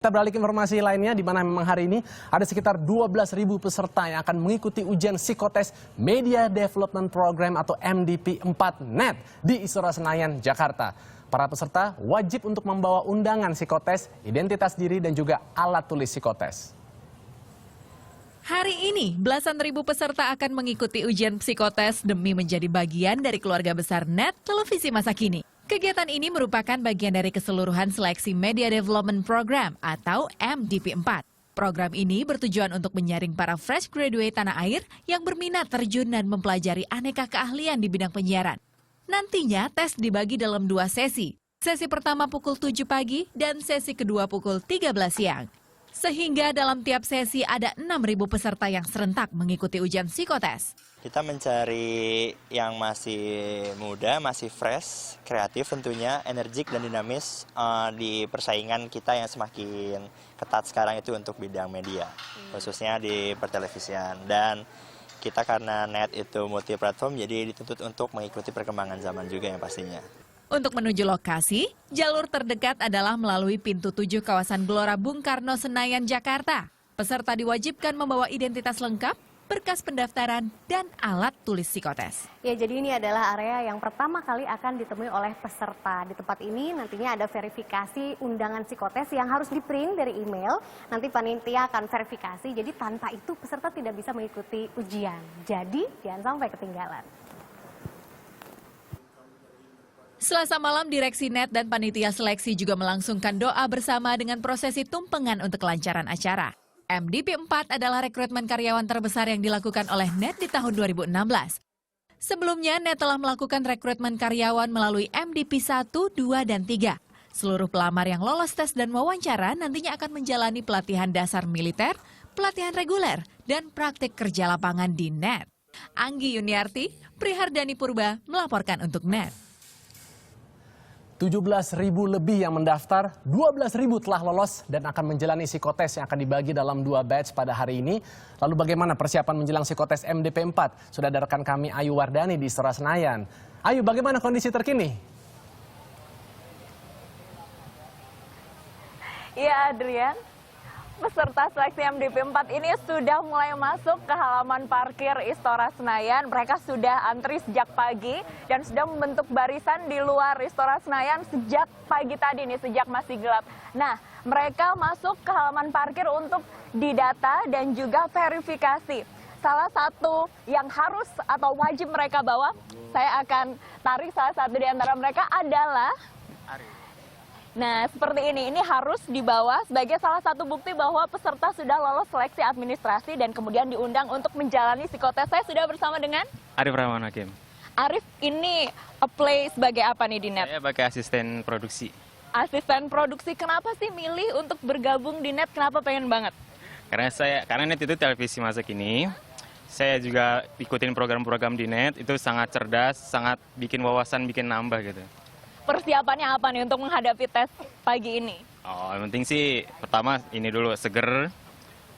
Kita beralih ke informasi lainnya, di mana memang hari ini ada sekitar 12.000 peserta yang akan mengikuti ujian psikotes Media Development Program atau MDP 4 NET di Istora Senayan, Jakarta. Para peserta wajib untuk membawa undangan psikotes, identitas diri, dan juga alat tulis psikotes. Hari ini, belasan ribu peserta akan mengikuti ujian psikotes demi menjadi bagian dari keluarga besar NET Televisi Masa Kini. Kegiatan ini merupakan bagian dari keseluruhan seleksi Media Development Program atau MDP 4. Program ini bertujuan untuk menyaring para fresh graduate tanah air yang berminat terjun dan mempelajari aneka keahlian di bidang penyiaran. Nantinya tes dibagi dalam 2 sesi. Sesi pertama pukul 7 pagi dan sesi kedua pukul 13 siang. Sehingga dalam tiap sesi ada 6.000 peserta yang serentak mengikuti ujian psikotes. Kita mencari yang masih muda, masih fresh, kreatif tentunya, energik dan dinamis di persaingan kita yang semakin ketat sekarang itu untuk bidang media, khususnya di pertelevisian. Dan kita karena net itu multi platform, jadi dituntut untuk mengikuti perkembangan zaman juga yang pastinya. Untuk menuju lokasi, jalur terdekat adalah melalui pintu 7 kawasan Gelora Bung Karno Senayan, Jakarta. Peserta diwajibkan membawa identitas lengkap, berkas pendaftaran, dan alat tulis psikotes. Ya, jadi ini adalah area yang pertama kali akan ditemui oleh peserta. Di tempat ini nantinya ada verifikasi undangan psikotes yang harus di-print dari email. Nanti panitia akan verifikasi, jadi tanpa itu peserta tidak bisa mengikuti ujian. Jadi jangan sampai ketinggalan. Selasa malam, Direksi NET dan Panitia Seleksi juga melangsungkan doa bersama dengan prosesi tumpengan untuk kelancaran acara. MDP 4 adalah rekrutmen karyawan terbesar yang dilakukan oleh NET di tahun 2016. Sebelumnya, NET telah melakukan rekrutmen karyawan melalui MDP 1, 2, dan 3. Seluruh pelamar yang lolos tes dan wawancara nantinya akan menjalani pelatihan dasar militer, pelatihan reguler, dan praktik kerja lapangan di NET. Anggi Yuniarti, Prihardani Purba melaporkan untuk NET. 17.000 lebih yang mendaftar, 12.000 telah lolos dan akan menjalani psikotes yang akan dibagi dalam 2 batch pada hari ini. Lalu bagaimana persiapan menjelang psikotes MDP 4? Sudah ada rekan kami Ayu Wardani di Istora Senayan. Ayu, bagaimana kondisi terkini? Iya, Adrian. Peserta seleksi MDP 4 ini sudah mulai masuk ke halaman parkir Istora Senayan. Mereka sudah antri sejak pagi dan sudah membentuk barisan di luar Istora Senayan sejak pagi tadi nih, sejak masih gelap. Nah, mereka masuk ke halaman parkir untuk didata dan juga verifikasi. Salah satu yang harus atau wajib mereka bawa, saya akan tarik salah satu di antara mereka adalah nah, seperti ini harus dibawa sebagai salah satu bukti bahwa peserta sudah lolos seleksi administrasi dan kemudian diundang untuk menjalani psikotes. Saya sudah bersama dengan Arif Rahman Hakim. Arif, ini apply sebagai apa nih di NET? Saya sebagai asisten produksi. Asisten produksi, kenapa sih milih untuk bergabung di NET? Kenapa pengen banget? Karena NET itu televisi masa kini. Saya juga ikutin program-program di NET, itu sangat cerdas, sangat bikin wawasan, bikin nambah gitu. Persiapannya apa nih untuk menghadapi tes pagi ini? Oh, yang penting sih pertama ini dulu seger,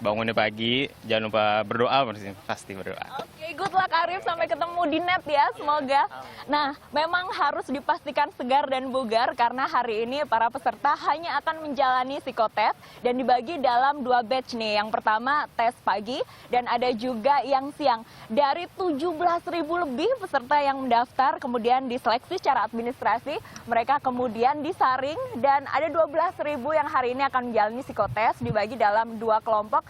bangunnya pagi, jangan lupa berdoa, pasti berdoa. Oke, good luck Arif, sampai ketemu di NET ya, semoga. Nah, memang harus dipastikan segar dan bugar karena hari ini para peserta hanya akan menjalani psikotes dan dibagi dalam 2 batch nih. Yang pertama tes pagi dan ada juga yang siang. Dari 17.000 lebih peserta yang mendaftar kemudian diseleksi secara administrasi, mereka kemudian disaring dan ada 12.000 yang hari ini akan menjalani psikotes dibagi dalam 2 kelompok.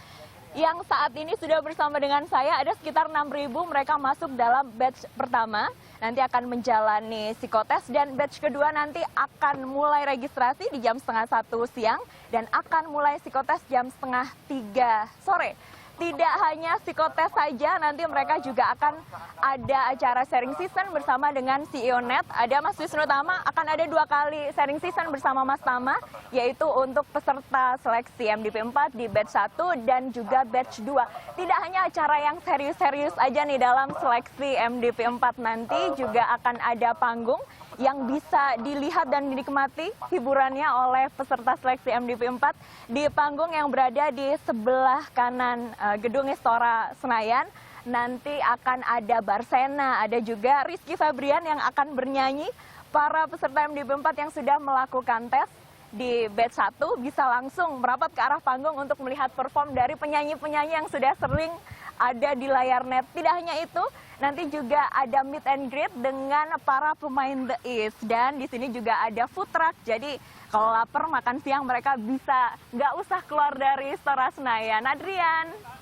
Yang saat ini sudah bersama dengan saya ada sekitar 6.000, mereka masuk dalam batch pertama, nanti akan menjalani psikotes dan batch kedua nanti akan mulai registrasi di jam 12:30 siang dan akan mulai psikotes jam 2:30 sore. Tidak hanya psikotes saja, nanti mereka juga akan ada acara sharing season bersama dengan CEO NET. Ada Mas Wisnu Tama, akan ada 2 kali sharing season bersama Mas Tama, yaitu untuk peserta seleksi MDP 4 di batch 1 dan juga batch 2. Tidak hanya acara yang serius-serius aja nih dalam seleksi MDP 4 nanti, juga akan ada panggung yang bisa dilihat dan dinikmati hiburannya oleh peserta seleksi MDP 4 di panggung yang berada di sebelah kanan gedung Istora Senayan. Nanti akan ada Barsena, ada juga Rizky Febrian yang akan bernyanyi. Para peserta MDP 4 yang sudah melakukan tes di batch 1 bisa langsung merapat ke arah panggung untuk melihat perform dari penyanyi-penyanyi yang sudah sering ada di layar net. Tidak hanya itu, nanti juga ada meet and greet dengan para pemain The East. Dan di sini juga ada food truck, jadi kalau lapar makan siang mereka bisa nggak usah keluar dari Istora Senayan. Adrian.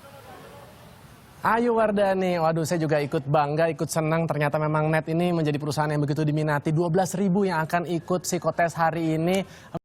Ayu Wardani, waduh saya juga ikut bangga, ikut senang. Ternyata memang NET ini menjadi perusahaan yang begitu diminati. 12.000 yang akan ikut psikotes hari ini.